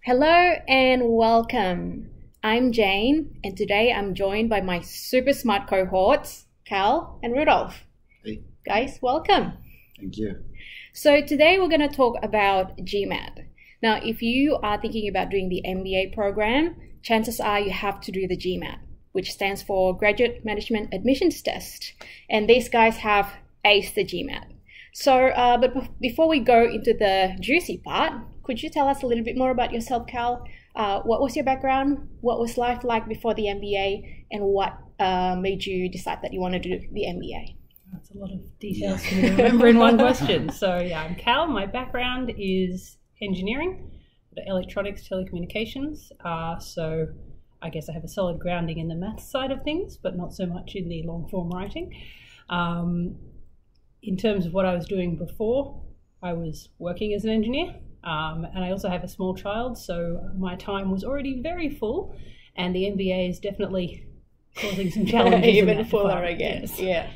Hello and welcome. I'm Jane, and today I'm joined by my super smart cohorts, Cal and Rudolph. Hey. Guys, welcome. Thank you. So today we're going to talk about GMAT. Now, if you are thinking about doing the MBA program, chances are you have to do the GMAT, which stands for Graduate Management Admissions Test. And these guys have aced the GMAT. So, but before we go into the juicy part, could you tell us a little bit more about yourself, Cal? What was your background? What was life like before the MBA? And what made you decide that you want to do the MBA? That's a lot of details for me to remember in one question. So yeah, I'm Cal. My background is engineering, electronics, telecommunications. So I guess I have a solid grounding in the maths side of things, but not so much in the long form writing. In terms of what I was doing before, I was working as an engineer. And I also have a small child, so my time was already very full, and the MBA is definitely causing some challenges. Even fuller, I guess. Yes. Yeah.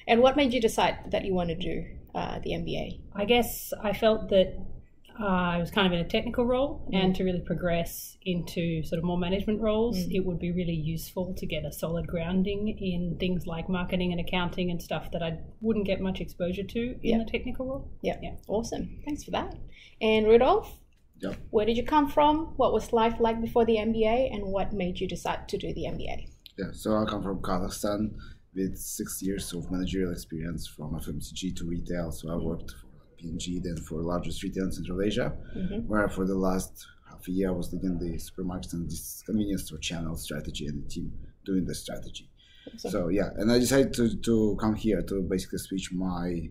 And what made you decide that you want to do the MBA? I guess I felt that I was kind of in a technical role, and to really progress into sort of more management roles, it would be really useful to get a solid grounding in things like marketing and accounting and stuff that I wouldn't get much exposure to in the technical role. Yeah. Awesome. Thanks for that. And Rudolph? Yep. Where did you come from? What was life like before the MBA? And what made you decide to do the MBA? Yeah, so I come from Kazakhstan with 6 years of managerial experience from FMCG to retail. So I worked for P&G, then for largest retail in Central Asia, where for the last half a year I was leading the supermarkets and this convenience store channel strategy and the team doing the strategy. Awesome. So yeah, and I decided to come here to basically switch my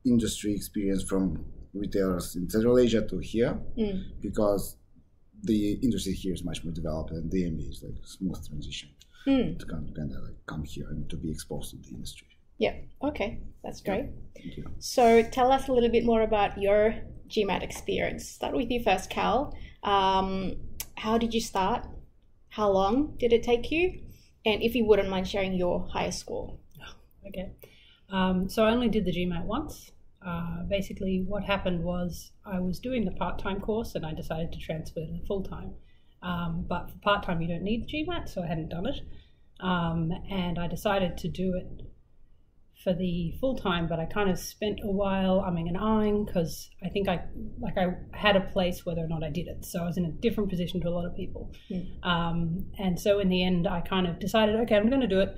industry experience from retailers in Central Asia to here because the industry here is much more developed and the MBA is like a smooth transition to kind of like come here and to be exposed to the industry. Yeah, okay, that's great. Yeah, thank you. So tell us a little bit more about your GMAT experience. Start with you first, Cal. How did you start? How long did it take you? And if you wouldn't mind sharing your highest score. Okay. So I only did the GMAT once. Basically what happened was I was doing the part-time course and I decided to transfer to the full-time. But for part-time you don't need the GMAT, so I hadn't done it. And I decided to do it for the full-time, but I kind of spent a while umming and ahhing because I think I had a place whether or not I did it. So I was in a different position to a lot of people. And so in the end I kind of decided, okay, I'm going to do it.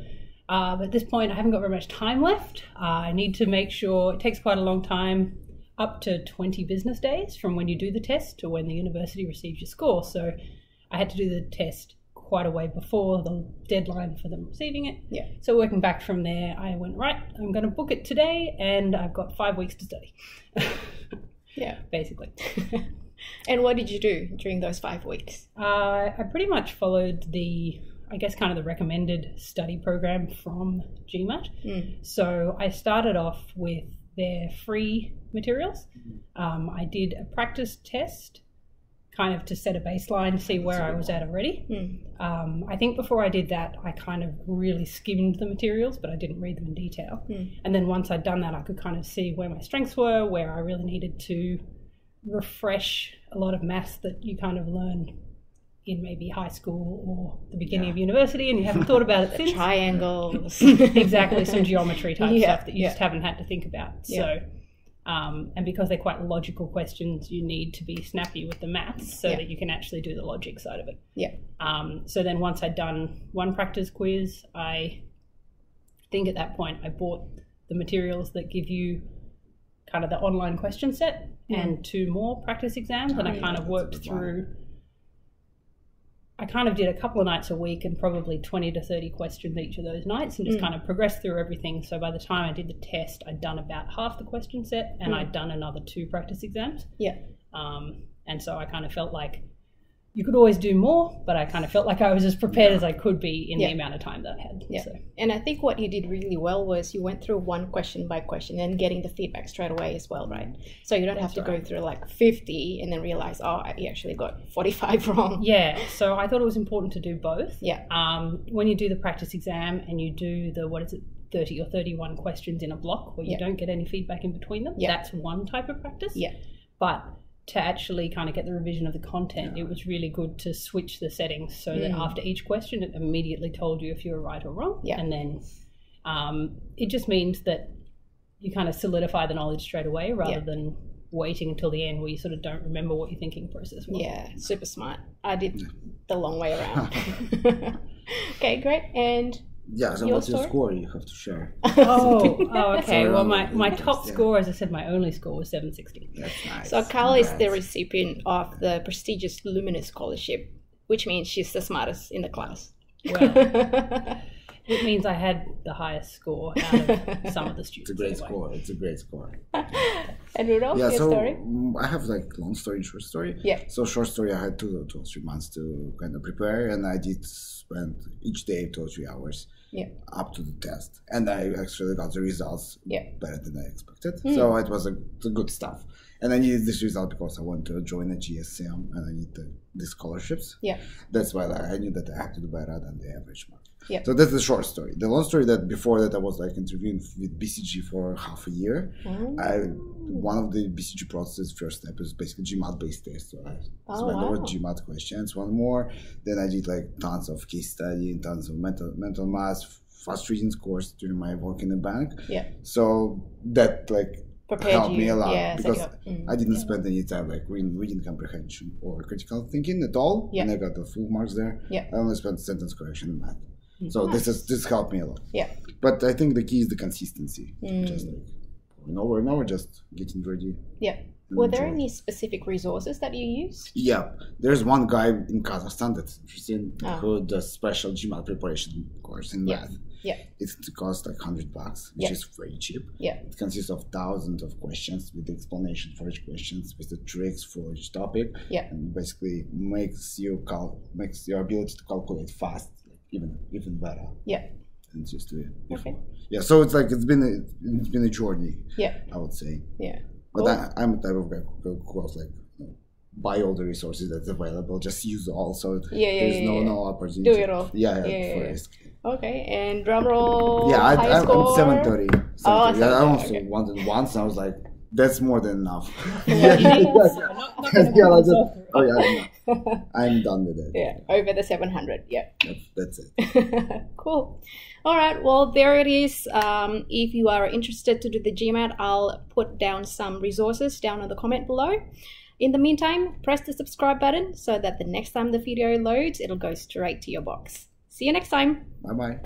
But at this point, I haven't got very much time left. I need to make sure it takes quite a long time, up to 20 business days from when you do the test to when the university receives your score. So I had to do the test quite a way before the deadline for them receiving it. Yeah. So working back from there, I went, right, I'm going to book it today and I've got 5 weeks to study. Yeah. Basically. And what did you do during those 5 weeks? I pretty much followed I guess kind of the recommended study program from GMAT. So I started off with their free materials. I did a practice test kind of to set a baseline, see where I was at already. I think before I did that, I kind of really skimmed the materials, but I didn't read them in detail. And then once I'd done that, I could kind of see where my strengths were, where I really needed to refresh a lot of maths that you kind of learn in maybe high school or the beginning of university and you haven't thought about it since. Triangles. Exactly, some geometry type stuff that you just haven't had to think about. So, and because they're quite logical questions, you need to be snappy with the maths so that you can actually do the logic side of it. Yeah. So then once I'd done one practice quiz, I think at that point I bought the materials that give you kind of the online question set and 2 more practice exams, and I kind of worked through. I kind of did a couple of nights a week and probably 20 to 30 questions each of those nights and just kind of progressed through everything. So by the time I did the test, I'd done about half the question set and I'd done another 2 practice exams. Yeah. And so I kind of felt like you could always do more, but I kind of felt like I was as prepared as I could be in the amount of time that I had. Yeah. So. And I think what you did really well was you went through one question by question and getting the feedback straight away as well, right? So you don't have to go through like 50 and then realize, oh, I actually got 45 wrong. Yeah, so I thought it was important to do both. Yeah. When you do the practice exam and you do the, 30 or 31 questions in a block where you don't get any feedback in between them, that's one type of practice. Yeah. But to actually kind of get the revision of the content, it was really good to switch the settings so that after each question, it immediately told you if you were right or wrong. Yeah. And then it just means that you kind of solidify the knowledge straight away rather than waiting until the end where you sort of don't remember what your thinking process was. Yeah, super smart. I did the long way around. Okay, great. And yeah, so what's your score you have to share? Okay. Well, my top score, as I said, my only score was 760. That's nice. So Carla is the recipient of the prestigious Luminous Scholarship, which means she's the smartest in the class. Well, it means I had the highest score out of some of the students. It's a great score. It's a great score. And Rudolph, your story? I have like long story and short story. Yeah. So short story, I had 2 or 3 months to kind of prepare, and I did spend each day 2 or 3 hours up to the test, and I actually got the results better than I expected. So it was a good stuff. And I needed this result because I want to join a GSM and I need the scholarships. Yeah. That's why I knew that I had to do better than the average mark. Yeah. So that's the short story. The long story, that before that I was like interviewing with BCG for half a year. One of the BCG processes, first step is basically GMAT based test. So I spent over GMAT questions, one more. Then I did like tons of case study and tons of mental math, fast reading course during my work in the bank. Yeah. So that like helped me a lot because I didn't spend any time like reading comprehension or critical thinking at all. And I got the full marks there. Yeah. I only spent sentence correction and math. So this helped me a lot. Yeah. But I think the key is the consistency. Just like over and over, just getting ready. Yeah. Were there any specific resources that you used? Yeah. There's one guy in Kazakhstan that's interesting who does special GMAT preparation course in math. Yeah. It costs like $100, which is very cheap. Yeah. It consists of thousands of questions with the explanation for each question, with the tricks for each topic. Yeah. And basically makes your ability to calculate fast even better. Yeah. And just do it before. Okay. Yeah. So it's like it's been a journey. Yeah. I would say. Yeah. But I'm the type of guy who goes like buy all the resources that's available, just use all. So there's no opportunity. Do it all. Yeah. Risk. Okay, and drum roll. Yeah, I'm 730. 730. I also wanted once, and I was like, that's more than enough. I'm done with it. Yeah, over the 700. Yeah. That's it. Cool. All right, well, there it is. If you are interested to do the GMAT, I'll put down some resources down in the comment below. In the meantime, press the subscribe button so that the next time the video loads, it'll go straight to your box. See you next time. Bye-bye.